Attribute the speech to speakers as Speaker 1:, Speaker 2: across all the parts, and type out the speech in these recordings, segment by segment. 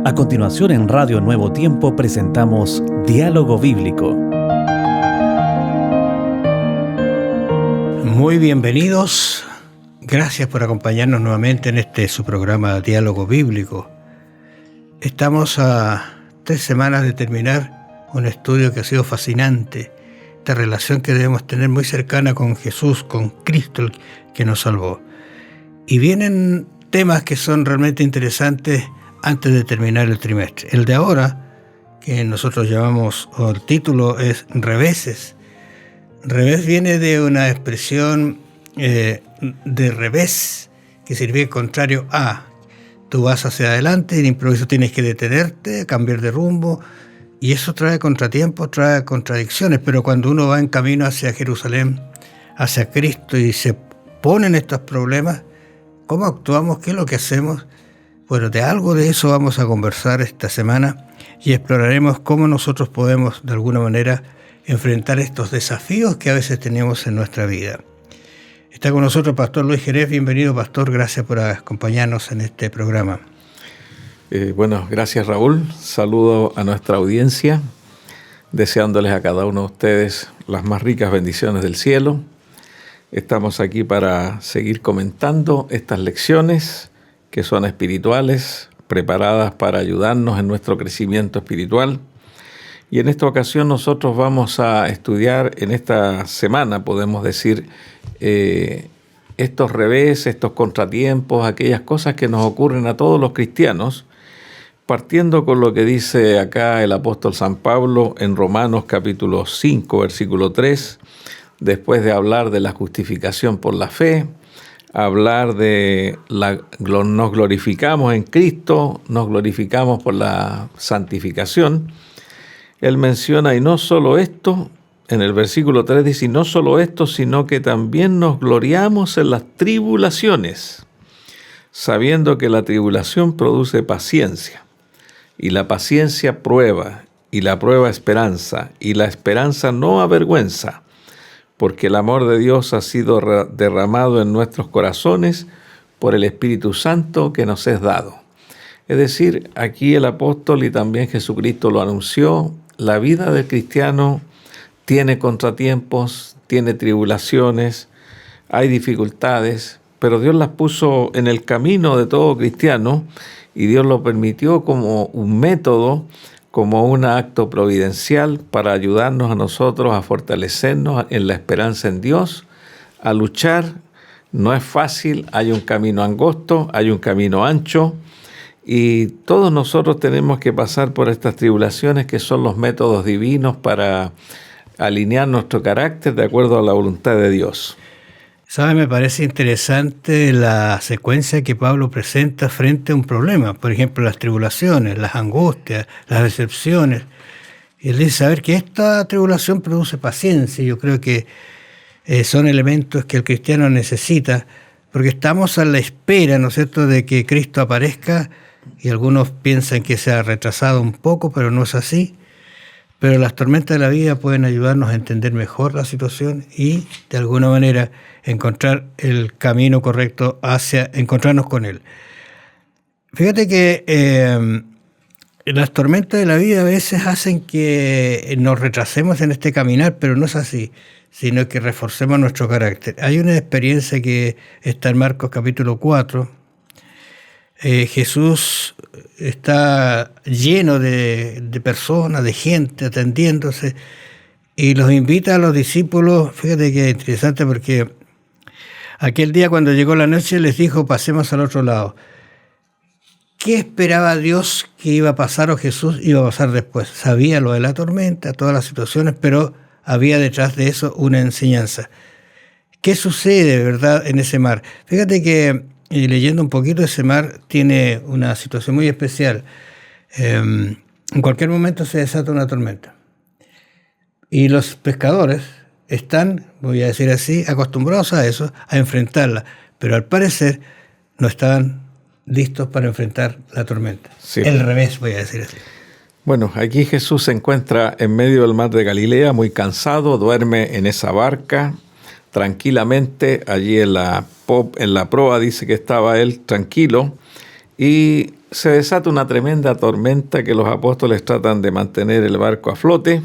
Speaker 1: A continuación en Radio Nuevo Tiempo presentamos Diálogo Bíblico.
Speaker 2: Muy bienvenidos. Gracias por acompañarnos nuevamente en su programa Diálogo Bíblico. Estamos a 3 semanas de terminar un estudio que ha sido fascinante, esta relación que debemos tener muy cercana con Jesús, con Cristo, el que nos salvó. Y vienen temas que son realmente interesantes antes de terminar el trimestre. El de ahora, que nosotros llamamos, o el título es Reveses. Revés viene de una expresión de revés, que significa contrario a. Tú vas hacia adelante y de improviso tienes que detenerte, cambiar de rumbo, y eso trae contratiempos, trae contradicciones, pero cuando uno va en camino hacia Jerusalén, hacia Cristo, y se ponen estos problemas, ¿cómo actuamos? ¿Qué es lo que hacemos? Bueno, de algo de eso vamos a conversar esta semana y exploraremos cómo nosotros podemos, de alguna manera, enfrentar estos desafíos que a veces tenemos en nuestra vida. Está con nosotros el Pastor Luis Jerez. Bienvenido, Pastor. Gracias por acompañarnos en este programa.
Speaker 3: Bueno, gracias, Raúl. Saludo a nuestra audiencia, deseándoles a cada uno de ustedes las más ricas bendiciones del cielo. Estamos aquí para seguir comentando estas lecciones que son espirituales, preparadas para ayudarnos en nuestro crecimiento espiritual. Y en esta ocasión nosotros vamos a estudiar en esta semana, podemos decir, estos reveses, estos contratiempos, aquellas cosas que nos ocurren a todos los cristianos, partiendo con lo que dice acá el apóstol San Pablo en Romanos capítulo 5, versículo 3, después de hablar de la justificación por la fe, hablar de nos glorificamos en Cristo, nos glorificamos por la santificación. Él menciona, y no solo esto, en el versículo 3 dice, y no solo esto, sino que también nos gloriamos en las tribulaciones, sabiendo que la tribulación produce paciencia, y la paciencia prueba, y la prueba esperanza, y la esperanza no avergüenza, porque el amor de Dios ha sido derramado en nuestros corazones por el Espíritu Santo que nos es dado. Es decir, aquí el apóstol y también Jesucristo lo anunció, la vida del cristiano tiene contratiempos, tiene tribulaciones, hay dificultades, pero Dios las puso en el camino de todo cristiano y Dios lo permitió como un método, como un acto providencial para ayudarnos a nosotros a fortalecernos en la esperanza en Dios, a luchar. No es fácil, hay un camino angosto, hay un camino ancho, y todos nosotros tenemos que pasar por estas tribulaciones que son los métodos divinos para alinear nuestro carácter de acuerdo a la voluntad de Dios.
Speaker 2: ¿Sabe? Me parece interesante la secuencia que Pablo presenta frente a un problema. Por ejemplo, las tribulaciones, las angustias, las decepciones. Y él dice saber que esta tribulación produce paciencia. Yo creo que son elementos que el cristiano necesita, porque estamos a la espera, ¿no es cierto?, de que Cristo aparezca, y algunos piensan que se ha retrasado un poco, pero no es así. Pero las tormentas de la vida pueden ayudarnos a entender mejor la situación y, de alguna manera, encontrar el camino correcto hacia encontrarnos con Él. Fíjate que las tormentas de la vida a veces hacen que nos retrasemos en este caminar, pero no es así, sino que reforcemos nuestro carácter. Hay una experiencia que está en Marcos capítulo 4. Jesús está lleno de personas, de gente atendiéndose, y los invita a los discípulos. Fíjate que es interesante porque aquel día cuando llegó la noche les dijo, pasemos al otro lado. ¿Qué esperaba Dios que iba a pasar o Jesús iba a pasar después? Sabía lo de la tormenta, todas las situaciones, pero había detrás de eso una enseñanza. ¿Qué sucede, verdad, en ese mar? Fíjate que leyendo un poquito, ese mar tiene una situación muy especial. En cualquier momento se desata una tormenta. Y los pescadores están, voy a decir así, acostumbrados a eso, a enfrentarla. Pero al parecer no estaban listos para enfrentar la tormenta. Sí. El revés, voy a decir así.
Speaker 3: Bueno, aquí Jesús se encuentra en medio del mar de Galilea, muy cansado, duerme en esa barca tranquilamente. Allí en la proa dice que estaba él tranquilo, y se desata una tremenda tormenta que los apóstoles tratan de mantener el barco a flote.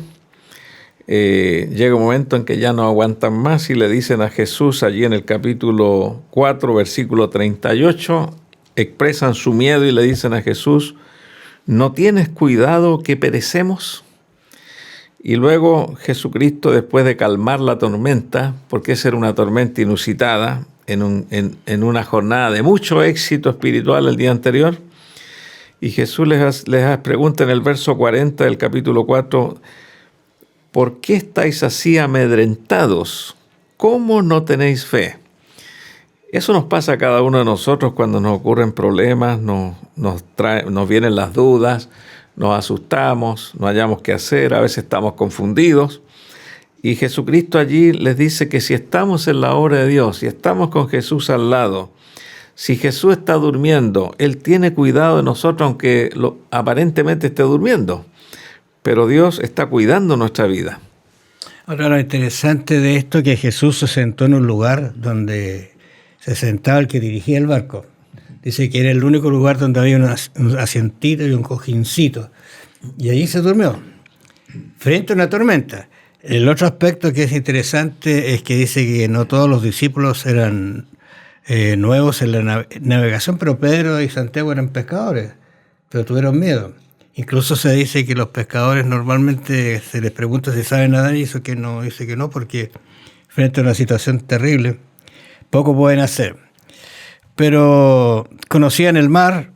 Speaker 3: Llega un momento en que ya no aguantan más y le dicen a Jesús, allí en el capítulo 4, versículo 38, expresan su miedo y le dicen a Jesús: ¿no tienes cuidado que perecemos? Y luego Jesucristo, después de calmar la tormenta, porque esa era una tormenta inusitada, en una jornada de mucho éxito espiritual el día anterior, y Jesús les pregunta en el verso 40 del capítulo 4, ¿por qué estáis así amedrentados? ¿Cómo no tenéis fe? Eso nos pasa a cada uno de nosotros cuando nos ocurren problemas, nos vienen las dudas, nos asustamos, no hallamos qué hacer, a veces estamos confundidos. Y Jesucristo allí les dice que si estamos en la obra de Dios, si estamos con Jesús al lado, si Jesús está durmiendo, Él tiene cuidado de nosotros aunque aparentemente esté durmiendo. Pero Dios está cuidando nuestra vida.
Speaker 2: Ahora, lo interesante de esto es que Jesús se sentó en un lugar donde se sentaba el que dirigía el barco. Dice que era el único lugar donde había un asientito y un cojincito. Y allí se durmió, frente a una tormenta. El otro aspecto que es interesante es que dice que no todos los discípulos eran nuevos en la navegación, pero Pedro y Santiago eran pescadores, pero tuvieron miedo. Incluso se dice que los pescadores normalmente se les pregunta si saben nadar y dice que no, porque frente a una situación terrible, poco pueden hacer. Pero conocían el mar,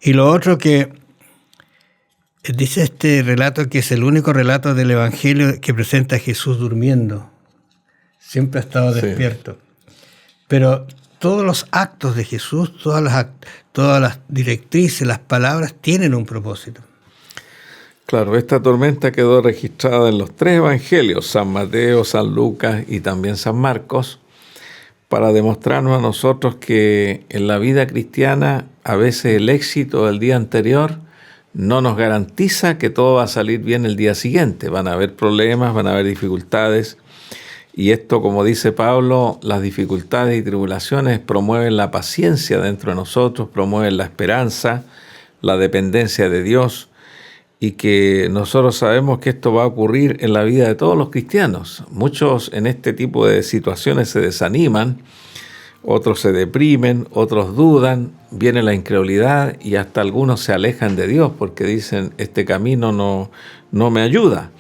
Speaker 2: y lo otro que dice este relato, que es el único relato del Evangelio que presenta a Jesús durmiendo. Siempre ha estado despierto. Pero todos los actos de Jesús, todas las directrices, las palabras, tienen un propósito.
Speaker 3: Claro, esta tormenta quedó registrada en los 3 evangelios, San Mateo, San Lucas y también San Marcos, para demostrarnos a nosotros que en la vida cristiana a veces el éxito del día anterior no nos garantiza que todo va a salir bien el día siguiente. Van a haber problemas, van a haber dificultades, y esto, como dice Pablo, las dificultades y tribulaciones promueven la paciencia dentro de nosotros, promueven la esperanza, la dependencia de Dios, y que nosotros sabemos que esto va a ocurrir en la vida de todos los cristianos. Muchos en este tipo de situaciones se desaniman, otros se deprimen, otros dudan, viene la incredulidad y hasta algunos se alejan de Dios porque dicen, este camino no me ayuda.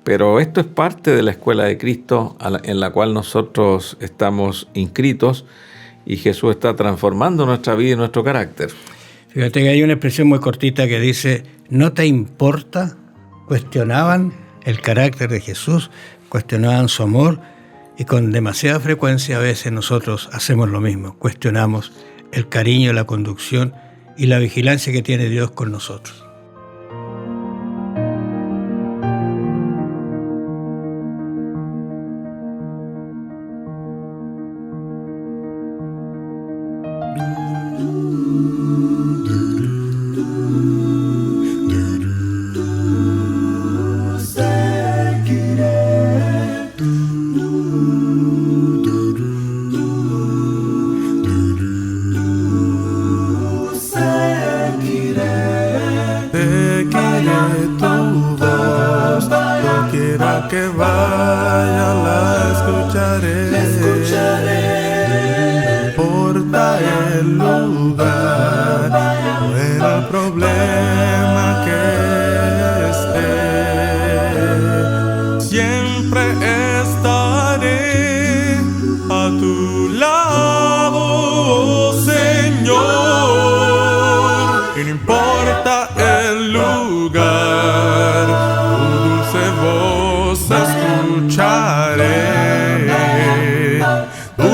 Speaker 3: Pero esto es parte de la escuela de Cristo en la cual nosotros estamos inscritos, y Jesús está transformando nuestra vida y nuestro carácter.
Speaker 2: Fíjate que hay una expresión muy cortita que dice, ¿no te importa? Cuestionaban el carácter de Jesús, cuestionaban su amor, y con demasiada frecuencia a veces nosotros hacemos lo mismo, cuestionamos el cariño, la conducción y la vigilancia que tiene Dios con nosotros.
Speaker 4: Que vaya, la escucharé. No importa el lugar o el problema que esté, siempre estaré a tu lado, oh Señor. Y no importa el lugar, tu dulce voz escucharé, tu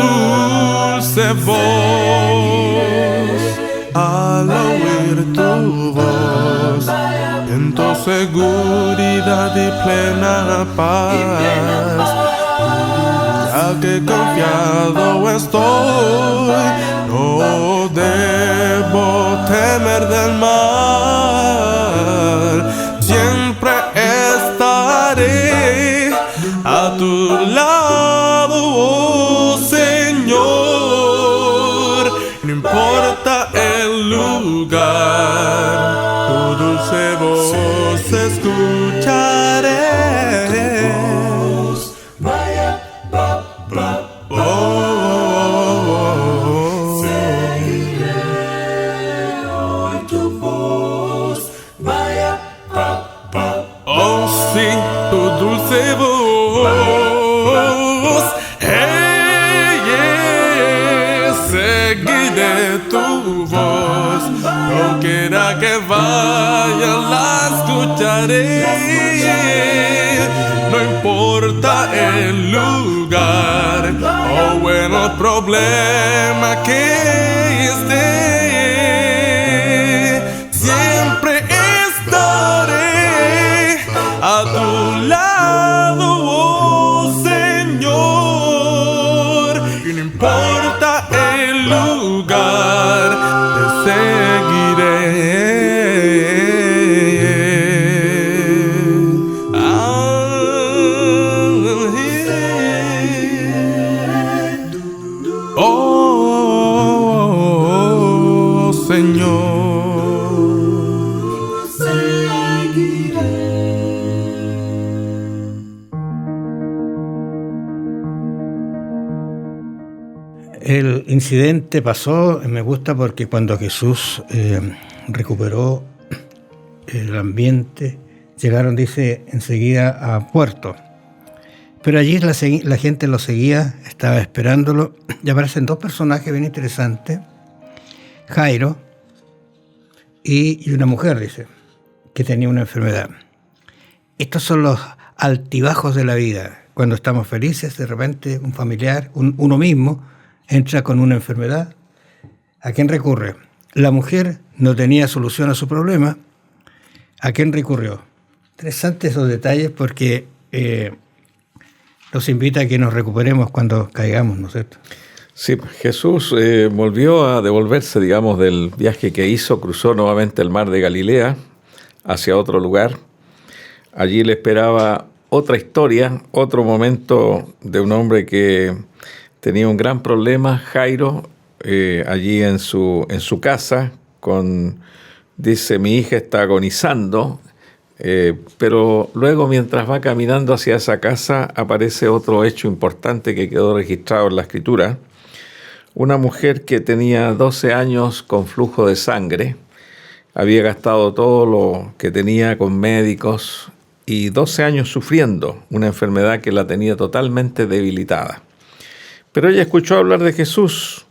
Speaker 4: dulce voz. Al oír tu voz, siento seguridad y plena paz, ya que confiado estoy, no debo temer del mal. Siempre estaré a tu lado, oh Señor. No importa escucharé. Que vaya, la escucharé. No importa el lugar o el problema que esté, siempre estaré a tu lado, oh Señor. Y no importa el lugar, te seguiré.
Speaker 2: El incidente pasó, me gusta porque cuando Jesús recuperó el ambiente, llegaron, dice, enseguida a Puerto. Pero allí la gente lo seguía, estaba esperándolo, y aparecen dos personajes bien interesantes, Jairo y una mujer, dice, que tenía una enfermedad. Estos son los altibajos de la vida. Cuando estamos felices, de repente un familiar, uno mismo, entra con una enfermedad. ¿A quién recurre? La mujer no tenía solución a su problema. ¿A quién recurrió? Interesantes esos detalles porque nos invita a que nos recuperemos cuando caigamos, ¿no es cierto?
Speaker 3: Sí, Jesús volvió a devolverse, digamos, del viaje que hizo, cruzó nuevamente el mar de Galilea hacia otro lugar. Allí le esperaba otra historia, otro momento de un hombre que tenía un gran problema, Jairo, allí en su casa, dice, mi hija está agonizando, pero luego mientras va caminando hacia esa casa aparece otro hecho importante que quedó registrado en la Escritura. Una mujer que tenía 12 años con flujo de sangre, había gastado todo lo que tenía con médicos y 12 años sufriendo una enfermedad que la tenía totalmente debilitada. Pero ella escuchó hablar de Jesús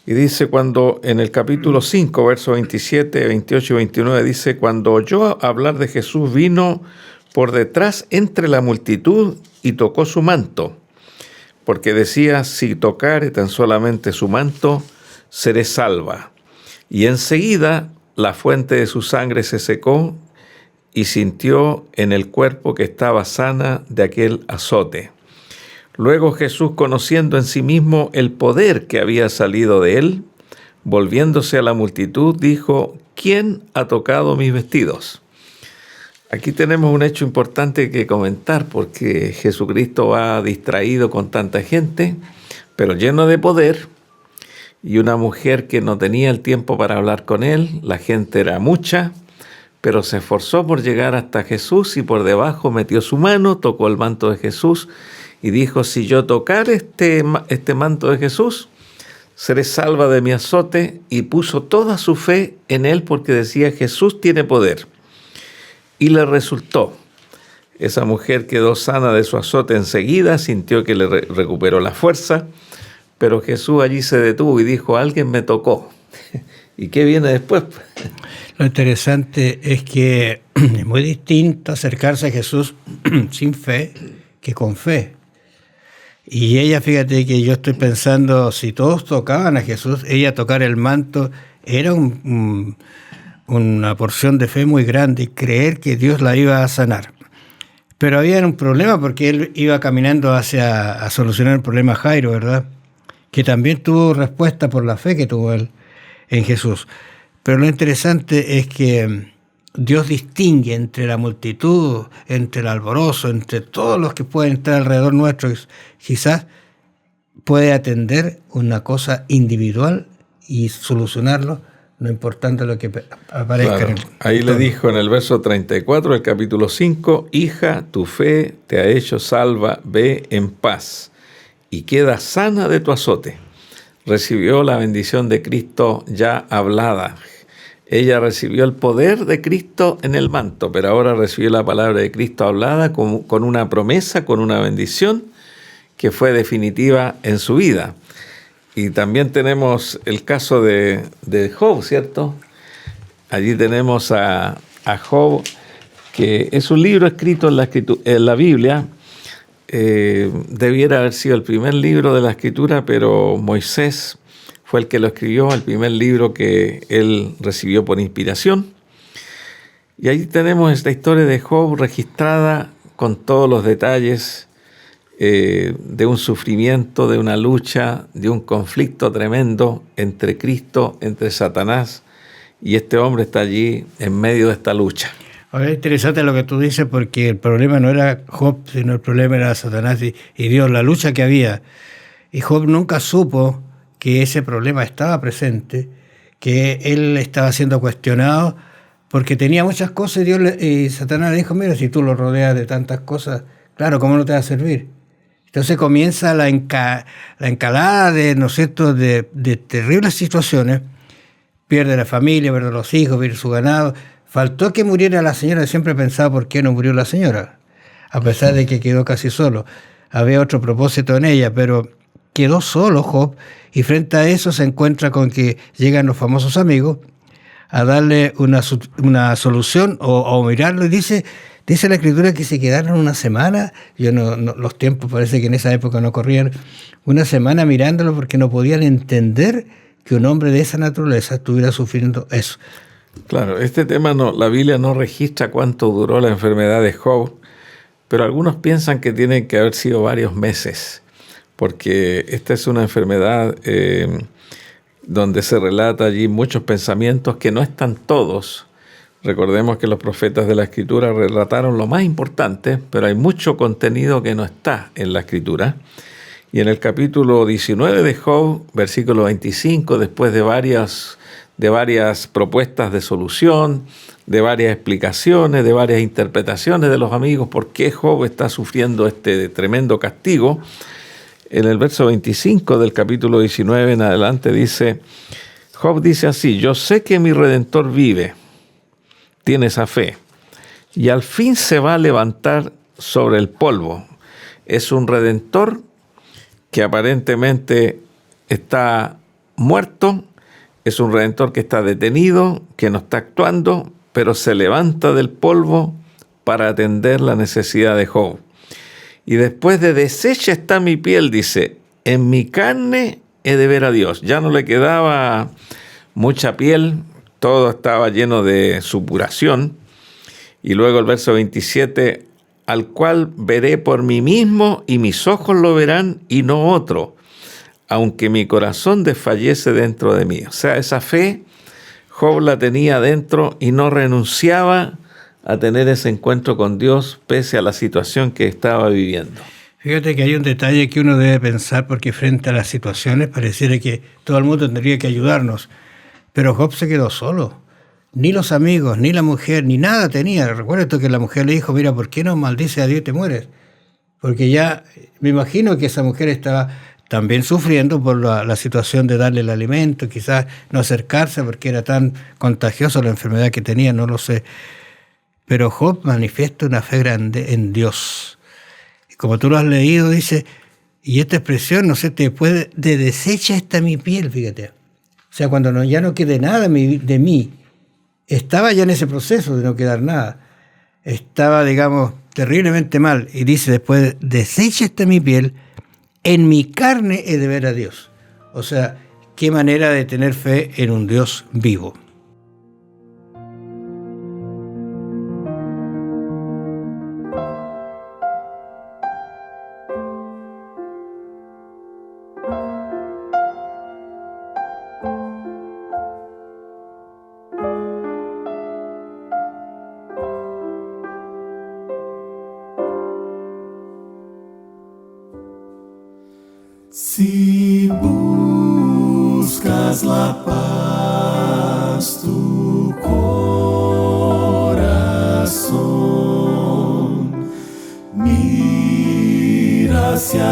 Speaker 3: y dice cuando en el capítulo 5, versos 27, 28 y 29, dice, cuando oyó hablar de Jesús vino por detrás entre la multitud y tocó su manto, porque decía, si tocare tan solamente su manto, seré salva. Y enseguida la fuente de su sangre se secó y sintió en el cuerpo que estaba sana de aquel azote. Luego Jesús, conociendo en sí mismo el poder que había salido de él, volviéndose a la multitud, dijo, ¿quién ha tocado mis vestidos? Aquí tenemos un hecho importante que comentar, porque Jesucristo va distraído con tanta gente, pero lleno de poder, y una mujer que no tenía el tiempo para hablar con él, la gente era mucha, pero se esforzó por llegar hasta Jesús y por debajo metió su mano, tocó el manto de Jesús, y dijo, si yo tocar este manto de Jesús, seré salva de mi azote, y puso toda su fe en él porque decía, Jesús tiene poder. Y le resultó. Esa mujer quedó sana de su azote enseguida, sintió que le recuperó la fuerza, pero Jesús allí se detuvo y dijo, alguien me tocó. ¿Y qué viene después?
Speaker 2: Lo interesante es que es muy distinto acercarse a Jesús sin fe que con fe. Y ella, fíjate que yo estoy pensando, si todos tocaban a Jesús, ella tocar el manto era una porción de fe muy grande y creer que Dios la iba a sanar. Pero había un problema porque él iba caminando a solucionar el problema Jairo, ¿verdad? Que también tuvo respuesta por la fe que tuvo él en Jesús. Pero lo interesante es que Dios distingue entre la multitud, entre el alborozo, entre todos los que pueden estar alrededor nuestro. Quizás puede atender una cosa individual y solucionarlo no importando lo que aparezca.
Speaker 3: Claro. Ahí le dijo en el verso 34 del capítulo 5, hija, tu fe te ha hecho salva, ve en paz y queda sana de tu azote. Recibió la bendición de Cristo ya hablada. Ella recibió el poder de Cristo en el manto, pero ahora recibió la palabra de Cristo hablada con una promesa, con una bendición que fue definitiva en su vida. Y también tenemos el caso de Job, ¿cierto? Allí tenemos a Job, que es un libro escrito en la Biblia. Debiera haber sido el primer libro de la Escritura, pero Moisés fue el que lo escribió, el primer libro que él recibió por inspiración. Y allí tenemos esta historia de Job registrada con todos los detalles de un sufrimiento, de una lucha, de un conflicto tremendo entre Cristo, entre Satanás, y este hombre está allí en medio de esta lucha.
Speaker 2: Ahora es interesante lo que tú dices, porque el problema no era Job, sino el problema era Satanás y Dios, la lucha que había. Y Job nunca supo que ese problema estaba presente, que él estaba siendo cuestionado, porque tenía muchas cosas y Satanás le dijo, mira, si tú lo rodeas de tantas cosas, claro, ¿cómo no te va a servir? Entonces comienza la encalada de, ¿no es cierto?, de terribles situaciones. Pierde la familia, pierde los hijos, pierde su ganado. Faltó que muriera la señora. Siempre pensaba por qué no murió la señora, a pesar de que quedó casi solo. Había otro propósito en ella, pero quedó solo Job, y frente a eso se encuentra con que llegan los famosos amigos a darle una solución o mirarlo, y dice la Escritura que se quedaron una semana. Los tiempos parece que en esa época no corrían, una semana mirándolo porque no podían entender que un hombre de esa naturaleza estuviera sufriendo eso.
Speaker 3: Claro, este tema la Biblia no registra cuánto duró la enfermedad de Job, pero algunos piensan que tienen que haber sido varios meses, porque esta es una enfermedad donde se relata allí muchos pensamientos que no están todos. Recordemos que los profetas de la Escritura relataron lo más importante, pero hay mucho contenido que no está en la Escritura. Y en el capítulo 19 de Job, versículo 25, después de varias propuestas de solución, de varias explicaciones, de varias interpretaciones de los amigos, por qué Job está sufriendo este tremendo castigo, en el verso 25 del capítulo 19 en adelante dice, Job dice así, yo sé que mi Redentor vive, tiene esa fe, y al fin se va a levantar sobre el polvo. Es un Redentor que aparentemente está muerto, es un Redentor que está detenido, que no está actuando, pero se levanta del polvo para atender la necesidad de Job. Y después de deshecha está mi piel, dice, en mi carne he de ver a Dios. Ya no le quedaba mucha piel, todo estaba lleno de supuración. Y luego el verso 27, al cual veré por mí mismo y mis ojos lo verán y no otro, aunque mi corazón desfallece dentro de mí. O sea, esa fe Job la tenía dentro y no renunciaba a tener ese encuentro con Dios pese a la situación que estaba viviendo.
Speaker 2: Fíjate que hay un detalle que uno debe pensar, porque frente a las situaciones pareciera que todo el mundo tendría que ayudarnos, pero Job se quedó solo. Ni los amigos, ni la mujer, ni nada tenía. Recuerda que la mujer le dijo, mira, ¿por qué no maldices a Dios y te mueres? Porque ya me imagino que esa mujer estaba también sufriendo por la situación de darle el alimento, quizás no acercarse porque era tan contagiosa la enfermedad que tenía, no lo sé. Pero Job manifiesta una fe grande en Dios. Y como tú lo has leído, dice, y esta expresión, no sé, de deshecha está mi piel, fíjate. O sea, cuando ya no quede nada de mí, estaba ya en ese proceso de no quedar nada. Estaba, digamos, terriblemente mal. Y dice después, deshecha está mi piel, en mi carne he de ver a Dios. O sea, qué manera de tener fe en un Dios vivo.
Speaker 4: Si buscas la paz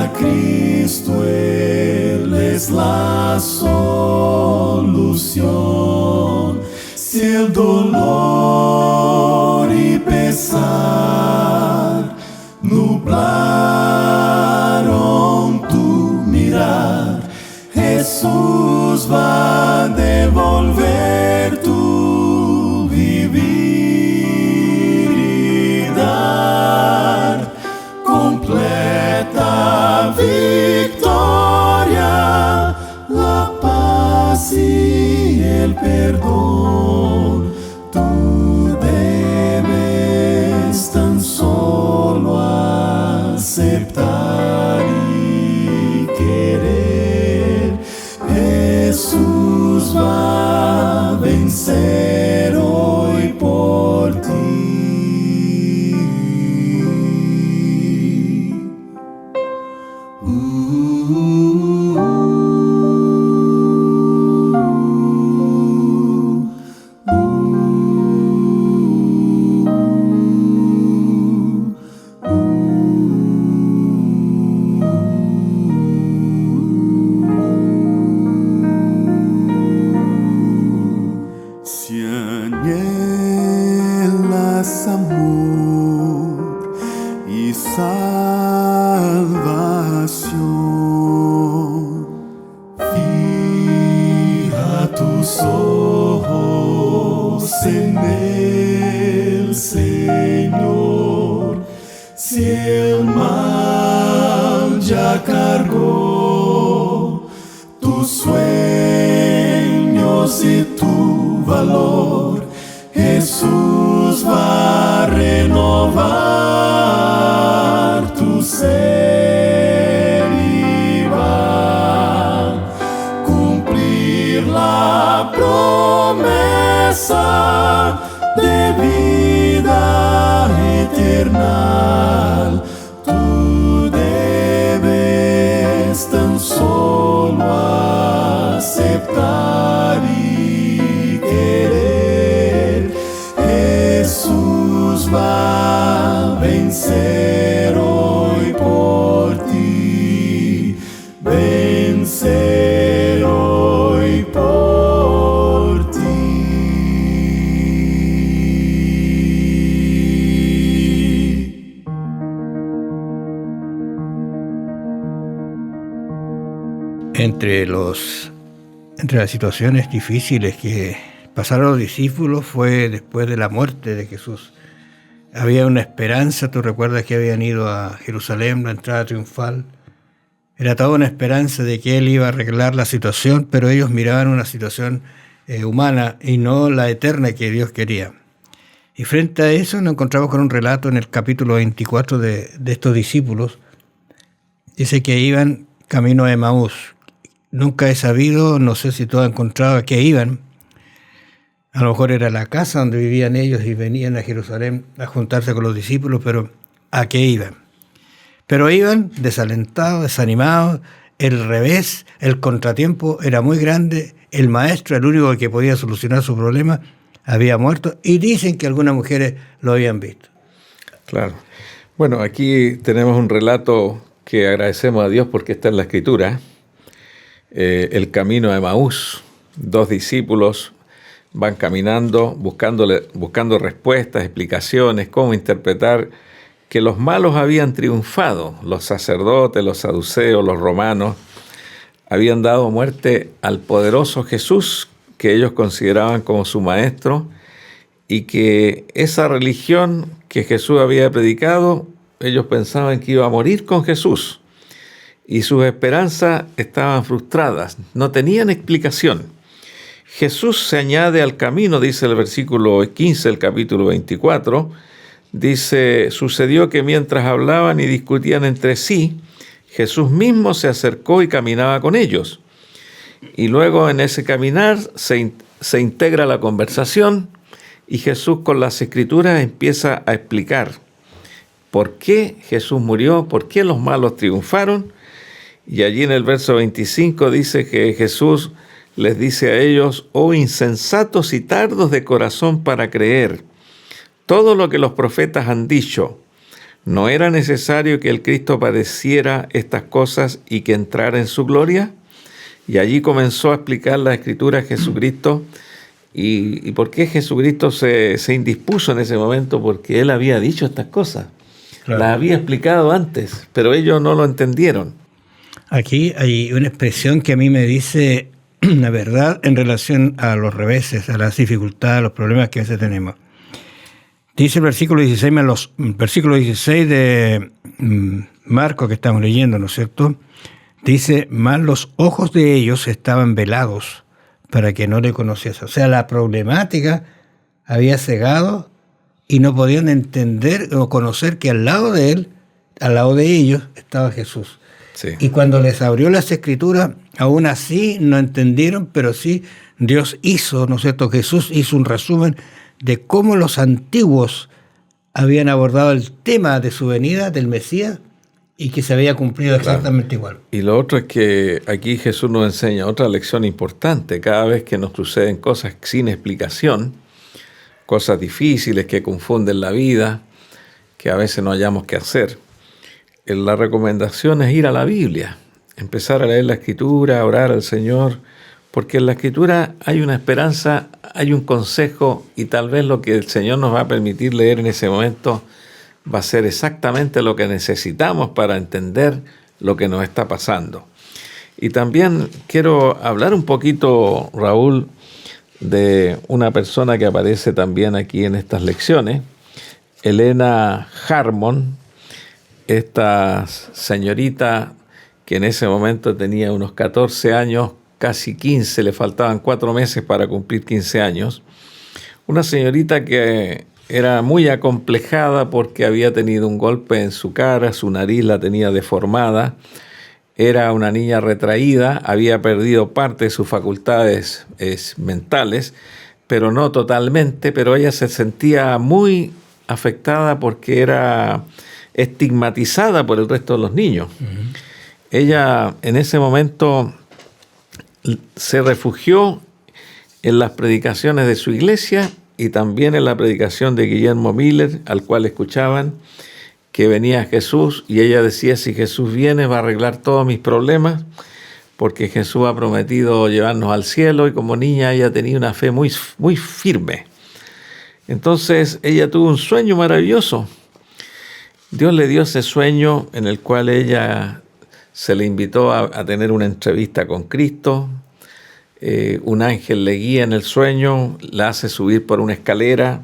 Speaker 5: a Cristo, Él es la solución. Si el dolor y pesar nublaron tu mirar, Jesús va a devolver tu vivir y dar completa victoria, la paz y el perdón. Tú debes tan solo aceptar y querer. Jesús va a vencer hoy por ti. Si anhelas amor y salvación, fija tus ojos en el Señor. Si el mal ya cargó tus sueños y tu valor, Jesús va a renovar tu ser y va a cumplir la promesa de vida eterna. Tú debes tan solo aceptar y querer. Jesús va a vencer hoy por ti, vencer hoy por ti.
Speaker 2: Entre las situaciones difíciles que pasaron los discípulos fue después de la muerte de Jesús. Había una esperanza, tú recuerdas que habían ido a Jerusalén, la entrada triunfal. Era toda una esperanza de que Él iba a arreglar la situación, pero ellos miraban una situación humana y no la eterna que Dios quería. Y frente a eso nos encontramos con un relato en el capítulo 24 de estos discípulos. Dice que iban camino a Emaús. Nunca he sabido, no sé si tú has encontrado a qué iban. A lo mejor era la casa donde vivían ellos y venían a Jerusalén a juntarse con los discípulos, pero ¿a qué iban? Pero iban desalentados, desanimados, el revés, el contratiempo era muy grande, el maestro, el único que podía solucionar su problema, había muerto y dicen que algunas mujeres lo habían visto.
Speaker 3: Claro. Bueno, aquí tenemos un relato que agradecemos a Dios porque está en la Escritura. El camino a Emaús. 2 discípulos van caminando, buscando respuestas, explicaciones, cómo interpretar que los malos habían triunfado. Los sacerdotes, los saduceos, los romanos habían dado muerte al poderoso Jesús, que ellos consideraban como su maestro, y que esa religión que Jesús había predicado, ellos pensaban que iba a morir con Jesús. Y sus esperanzas estaban frustradas, no tenían explicación. Jesús se añade al camino, dice el versículo 15 del capítulo 24, dice, sucedió que mientras hablaban y discutían entre sí, Jesús mismo se acercó y caminaba con ellos. Y luego en ese caminar se integra la conversación y Jesús con las Escrituras empieza a explicar por qué Jesús murió, por qué los malos triunfaron. Y allí en el verso 25 dice que Jesús les dice a ellos, oh insensatos y tardos de corazón para creer todo lo que los profetas han dicho. ¿No era necesario que el Cristo padeciera estas cosas y que entrara en su gloria? Y allí comenzó a explicar la Escritura a Jesucristo. ¿Y por qué Jesucristo se indispuso en ese momento? Porque Él había dicho estas cosas.
Speaker 2: Claro.
Speaker 3: Las había explicado antes, pero ellos no lo entendieron.
Speaker 2: Aquí hay una expresión que a mí me dice la verdad en relación a los reveses, a las dificultades, a los problemas que a veces tenemos. Dice el versículo 16 de Marcos que estamos leyendo, ¿no es cierto? Dice, mas los ojos de ellos estaban velados para que no le conociese. O sea, la problemática había cegado y no podían entender o conocer que al lado de él, al lado de ellos, estaba Jesús.
Speaker 3: Sí.
Speaker 2: Y cuando les abrió las Escrituras, aún así no entendieron, pero sí Dios hizo, ¿no es cierto? Jesús hizo un resumen de cómo los antiguos habían abordado el tema de su venida, del Mesías, y que se había cumplido exactamente igual.
Speaker 3: Y lo otro es que aquí Jesús nos enseña otra lección importante. Cada vez que nos suceden cosas sin explicación, cosas difíciles que confunden la vida, que a veces no hayamos que hacer, la recomendación es ir a la Biblia, empezar a leer la Escritura, orar al Señor, porque en la Escritura hay una esperanza, hay un consejo, y tal vez lo que el Señor nos va a permitir leer en ese momento va a ser exactamente lo que necesitamos para entender lo que nos está pasando. Y también quiero hablar un poquito, Raúl, de una persona que aparece también aquí en estas lecciones, Elena Harmon, esta señorita que en ese momento tenía unos 14 años, casi 15, le faltaban 4 meses para cumplir 15 años. Una señorita que era muy acomplejada porque había tenido un golpe en su cara, su nariz la tenía deformada, era una niña retraída, había perdido parte de sus facultades mentales, pero no totalmente, pero ella se sentía muy afectada porque era estigmatizada por el resto de los niños. Uh-huh. Ella en ese momento se refugió en las predicaciones de su iglesia y también en la predicación de Guillermo Miller, al cual escuchaban que venía Jesús, y ella decía, si Jesús viene va a arreglar todos mis problemas, porque Jesús ha prometido llevarnos al cielo, y como niña ella tenía una fe muy, muy firme. Entonces ella tuvo un sueño maravilloso. Dios le dio ese sueño en el cual ella se le invitó a tener una entrevista con Cristo. Un ángel le guía en el sueño, la hace subir por una escalera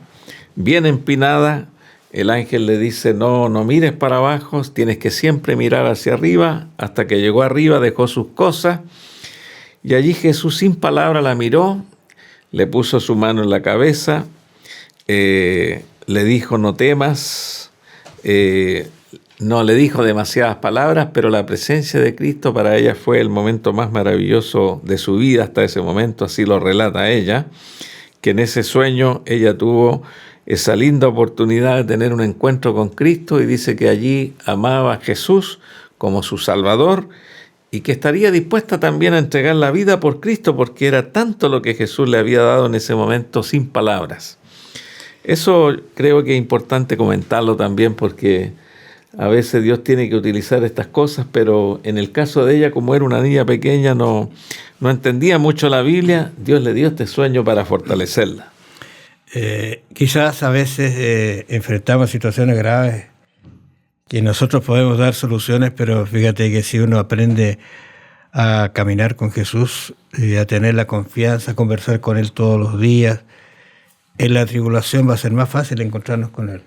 Speaker 3: bien empinada. El ángel le dice, no mires para abajo, tienes que siempre mirar hacia arriba. Hasta que llegó arriba dejó sus cosas, y allí Jesús sin palabra la miró, le puso su mano en la cabeza, le dijo, no temas. No le dijo demasiadas palabras, pero la presencia de Cristo para ella fue el momento más maravilloso de su vida hasta ese momento, así lo relata ella, que en ese sueño ella tuvo esa linda oportunidad de tener un encuentro con Cristo, y dice que allí amaba a Jesús como su Salvador y que estaría dispuesta también a entregar la vida por Cristo, porque era tanto lo que Jesús le había dado en ese momento sin palabras. Eso creo que es importante comentarlo también, porque a veces Dios tiene que utilizar estas cosas, pero en el caso de ella, como era una niña pequeña, no entendía mucho la Biblia, Dios le dio este sueño para fortalecerla.
Speaker 2: Quizás a veces enfrentamos situaciones graves que nosotros podemos dar soluciones, pero fíjate que si uno aprende a caminar con Jesús y a tener la confianza, a conversar con Él todos los días, en la tribulación va a ser más fácil encontrarnos con Él.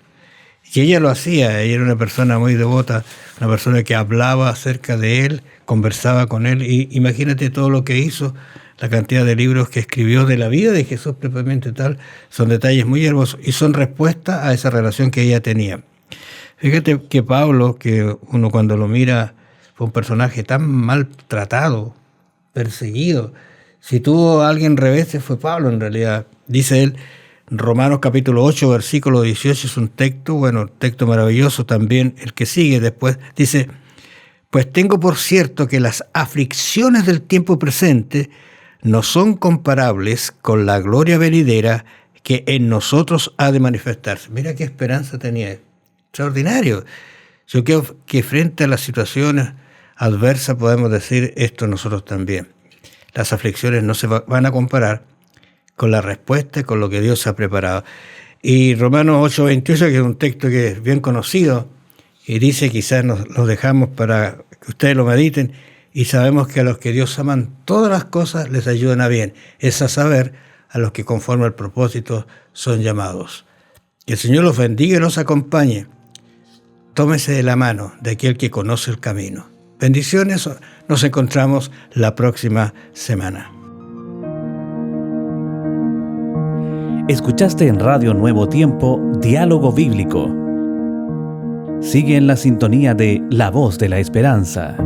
Speaker 2: Y ella lo hacía, ella era una persona muy devota, una persona que hablaba acerca de Él, conversaba con Él, y imagínate todo lo que hizo, la cantidad de libros que escribió de la vida de Jesús propiamente tal, son detalles muy hermosos y son respuesta a esa relación que ella tenía. Fíjate que Pablo, que uno cuando lo mira, fue un personaje tan maltratado, perseguido. Si tuvo alguien revés, fue Pablo en realidad. Dice él, Romanos capítulo 8, versículo 18, es un texto maravilloso también, el que sigue después, dice, pues tengo por cierto que las aflicciones del tiempo presente no son comparables con la gloria venidera que en nosotros ha de manifestarse. Mira qué esperanza tenía él. extraordinario. Yo creo que frente a las situaciones adversas podemos decir esto nosotros también. Las aflicciones no se van a comparar con la respuesta y con lo que Dios ha preparado. Y Romanos 8:28, que es un texto que es bien conocido, y dice, quizás nos lo dejamos para que ustedes lo mediten, y sabemos que a los que Dios aman, todas las cosas les ayudan a bien. Es a saber, a los que conforme al propósito son llamados. Que el Señor los bendiga y los acompañe. Tómese de la mano de aquel que conoce el camino. Bendiciones, nos encontramos la próxima semana.
Speaker 1: Escuchaste en Radio Nuevo Tiempo, Diálogo Bíblico. Sigue en la sintonía de La Voz de la Esperanza.